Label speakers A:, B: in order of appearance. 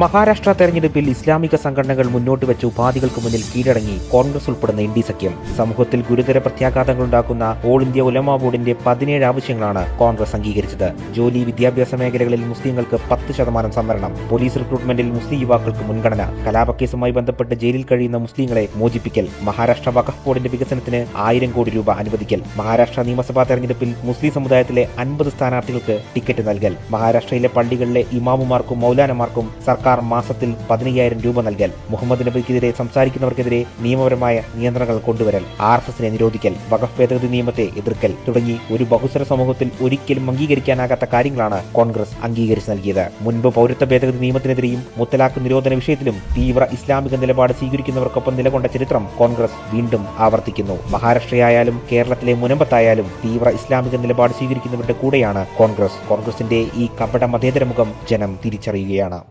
A: മഹാരാഷ്ട്ര തെരഞ്ഞെടുപ്പിൽ ഇസ്ലാമിക സംഘടനകൾ മുന്നോട്ട് വെച്ച ഉപാധികൾക്ക് മുന്നിൽ കീഴടങ്ങി കോൺഗ്രസ് ഉൾപ്പെടുന്ന ഇന്ത്യ സഖ്യം. സമൂഹത്തിൽ ഗുരുതര പ്രത്യാഘാതങ്ങളുണ്ടാക്കുന്ന ഓൾ ഇന്ത്യ ഉലമാ ബോർഡിന്റെ 17 ആവശ്യങ്ങളാണ് കോൺഗ്രസ് അംഗീകരിച്ചത്. ജോലി, വിദ്യാഭ്യാസ മേഖലകളിൽ മുസ്ലിങ്ങൾക്ക് 10% സംവരണം, പോലീസ് റിക്രൂട്ട്മെന്റിൽ മുസ്ലിം യുവാക്കൾക്ക് മുൻഗണന, കലാപക്കേസുമായി ബന്ധപ്പെട്ട് ജയിലിൽ കഴിയുന്ന മുസ്ലിങ്ങളെ മോചിപ്പിക്കൽ, മഹാരാഷ്ട്ര വഖഫ് ബോർഡിന്റെ വികസനത്തിന് 1000 കോടി രൂപ അനുവദിക്കൽ, മഹാരാഷ്ട്ര നിയമസഭാ തെരഞ്ഞെടുപ്പിൽ മുസ്ലിം സമുദായത്തിലെ 50 സ്ഥാനാർത്ഥികൾക്ക് ടിക്കറ്റ് നൽകൽ, മഹാരാഷ്ട്രയിലെ പള്ളികളിലെ ഇമാമുമാർക്കും മൗലാനമാർക്കും സർക്കാർ മാസത്തിൽ 15,000 രൂപ നൽകൽ, മുഹമ്മദ് നബിക്കെതിരെ സംസാരിക്കുന്നവർക്കെതിരെ നിയമപരമായ നിയന്ത്രണങ്ങൾ കൊണ്ടുവരൽ, RSSനെ നിരോധിക്കൽ, വഖഫ് ഭേദഗതി നിയമത്തെ എതിർക്കൽ തുടങ്ങി ഒരു ബഹുസ്വര സമൂഹത്തിൽ ഒരിക്കലും അംഗീകരിക്കാനാകാത്ത കാര്യങ്ങളാണ് കോൺഗ്രസ് അംഗീകരിച്ചു നൽകിയത്. മുൻപ് പൗരത്വ ഭേദഗതി നിയമത്തിനെതിരെയും മുത്തലാഖ് നിരോധന വിഷയത്തിലും തീവ്ര ഇസ്ലാമിക നിലപാട് സ്വീകരിക്കുന്നവർക്കൊപ്പം നിലകൊണ്ട ചരിത്രം കോൺഗ്രസ് വീണ്ടും ആവർത്തിക്കുന്നു. മഹാരാഷ്ട്രയായാലും കേരളത്തിലെ മുനമ്പത്തായാലും തീവ്ര ഇസ്ലാമിക നിലപാട് സ്വീകരിക്കുന്നവരുടെ കൂടെയാണ് കോൺഗ്രസിന്റെ ഈ കപട മതേതര മുഖം ജനം തിരിച്ചറിയുകയാണ്.